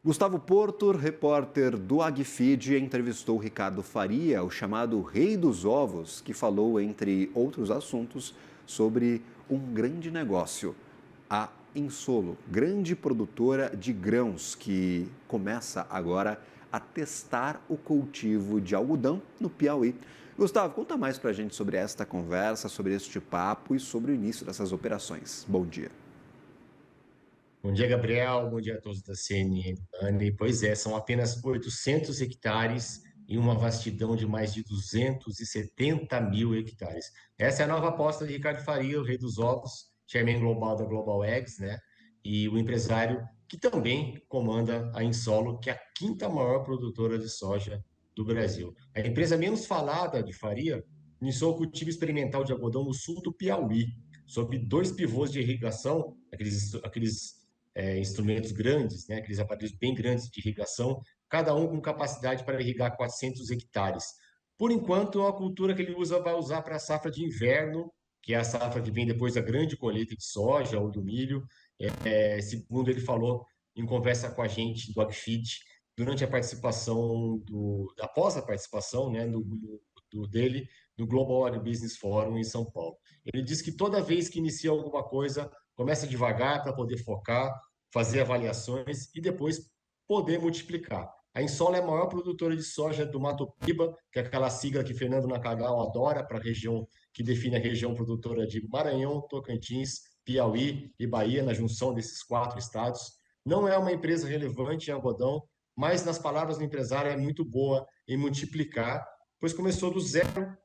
Gustavo Porto, repórter do AgFeed, entrevistou Ricardo Faria, o chamado Rei dos Ovos, que falou, entre outros assuntos, sobre um grande negócio, a Insolo, grande produtora de grãos, que começa agora a testar o cultivo de algodão no Piauí. Gustavo, conta mais para a gente sobre esta conversa, sobre este papo e sobre o início dessas operações. Bom dia. Bom dia, Gabriel. Bom dia a todos da CNN, Dani. Pois é, são apenas 800 hectares e uma vastidão de mais de 270 mil hectares. Essa é a nova aposta de Ricardo Faria, o rei dos ovos, chairman global da Global Eggs, né? E o empresário que também comanda a Insolo, que é a quinta maior produtora de soja do Brasil. A empresa menos falada de Faria iniciou o cultivo experimental de algodão no sul do Piauí, sob dois pivôs de irrigação, aqueles instrumentos grandes, né, aqueles aparelhos bem grandes de irrigação, cada um com capacidade para irrigar 400 hectares. Por enquanto, é uma cultura que ele vai usar para a safra de inverno, que é a safra que vem depois da grande colheita de soja ou do milho. Segundo ele falou em conversa com a gente do AgFeed, durante a participação após a participação, né, dele no Global Agribusiness Forum em São Paulo. Ele diz que toda vez que inicia alguma coisa, começa devagar para poder focar, fazer avaliações e depois poder multiplicar. A Insol é a maior produtora de soja do Mato Piba, que é aquela sigla que Fernando Nacagal adora para a região que define a região produtora de Maranhão, Tocantins, Piauí e Bahia, na junção desses quatro estados. Não é uma empresa relevante em algodão, mas nas palavras do empresário é muito boa em multiplicar, pois começou do zero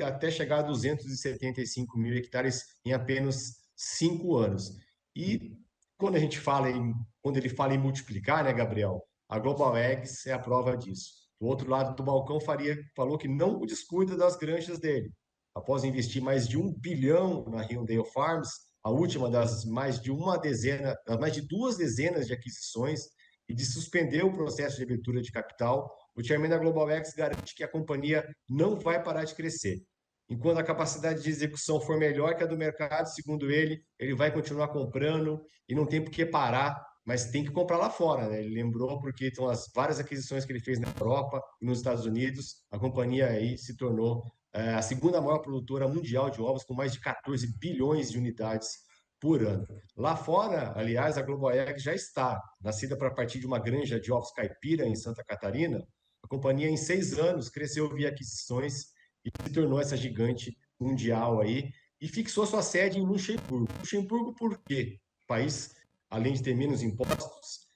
até chegar a 275 mil hectares em apenas 5 anos. E quando ele fala em multiplicar, né, Gabriel? A Global Eggs é a prova disso. Do outro lado do balcão, Faria falou que não descuida das granjas dele. Após investir mais de 1 bilhão na Hyundai Farms, a última das mais de 2 dezenas de aquisições, e de suspender o processo de abertura de capital, o chairman da Global X garante que a companhia não vai parar de crescer. Enquanto a capacidade de execução for melhor que a do mercado, segundo ele vai continuar comprando e não tem por que parar, mas tem que comprar lá fora, né? Ele lembrou porque então as várias aquisições que ele fez na Europa e nos Estados Unidos, a companhia aí se tornou a segunda maior produtora mundial de ovos, com mais de 14 bilhões de unidades por ano. Lá fora, aliás, a Global Egg já está, nascida para partir de uma granja de ovos caipira em Santa Catarina. A companhia, em 6 anos, cresceu via aquisições e se tornou essa gigante mundial aí e fixou sua sede em Luxemburgo. Luxemburgo por quê? O país, além de ter menos impostos,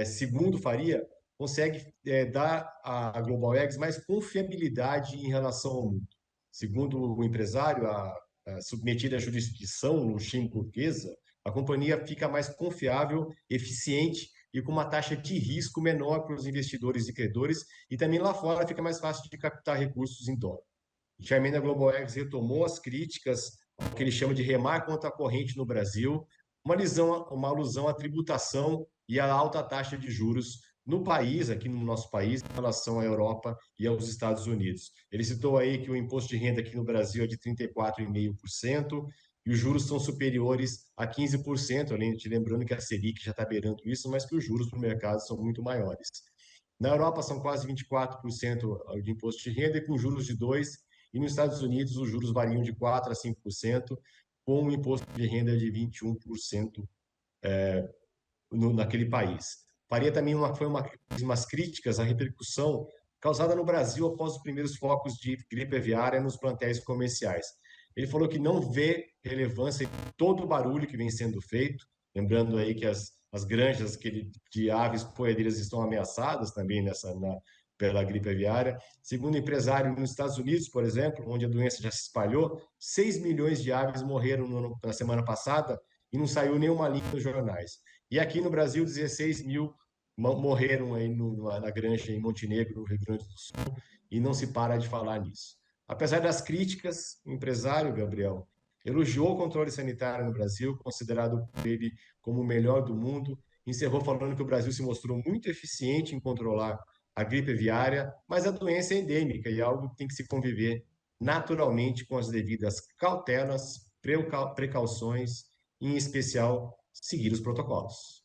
segundo Faria, consegue dar à Global Eggs mais confiabilidade em relação ao mundo. Segundo o empresário, submetida à jurisdição luxemburguesa, a companhia fica mais confiável, eficiente e com uma taxa de risco menor para os investidores e credores, e também lá fora fica mais fácil de captar recursos em dólar. O chairman da Global X retomou as críticas ao que ele chama de remar contra a corrente no Brasil, uma alusão à tributação e à alta taxa de juros no país, aqui no nosso país, em relação à Europa e aos Estados Unidos. Ele citou aí que o imposto de renda aqui no Brasil é de 34,5% e os juros são superiores a 15%, além de lembrando que a Selic já está beirando isso, mas que os juros para o mercado são muito maiores. Na Europa são quase 24% de imposto de renda e com juros de 2%, e nos Estados Unidos os juros variam de 4% a 5%, com um imposto de renda de 21% naquele país. Faria também umas críticas à repercussão causada no Brasil após os primeiros focos de gripe aviária nos plantéis comerciais. Ele falou que não vê relevância em todo o barulho que vem sendo feito, lembrando aí que as granjas de aves poedeiras estão ameaçadas também pela gripe aviária. Segundo o empresário, nos Estados Unidos, por exemplo, onde a doença já se espalhou, 6 milhões de aves morreram na semana passada e não saiu nenhuma linha nos jornais. E aqui no Brasil, 16 mil morreram aí na granja em Montenegro, no Rio Grande do Sul, e não se para de falar nisso. Apesar das críticas, o empresário, Gabriel, elogiou o controle sanitário no Brasil, considerado por ele como o melhor do mundo, encerrou falando que o Brasil se mostrou muito eficiente em controlar a gripe aviária, mas a doença é endêmica e é algo que tem que se conviver naturalmente com as devidas cautelas, precauções, em especial seguir os protocolos.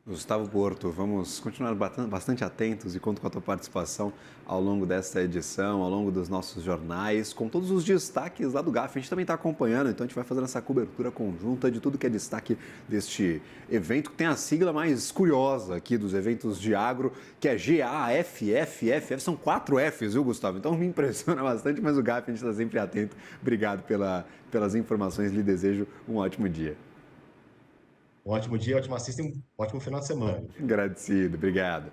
Gustavo Porto, vamos continuar bastante atentos e conto com a tua participação ao longo desta edição, ao longo dos nossos jornais, com todos os destaques lá do GAF. A gente também está acompanhando, então a gente vai fazendo essa cobertura conjunta de tudo que é destaque deste evento, que tem a sigla mais curiosa aqui dos eventos de agro, que é GAFFFF. São 4 Fs, viu, Gustavo? Então me impressiona bastante, mas o GAF a gente está sempre atento. Obrigado pelas informações, lhe desejo um ótimo dia. Um ótimo dia, ótima assista e um ótimo final de semana. Agradecido, obrigado.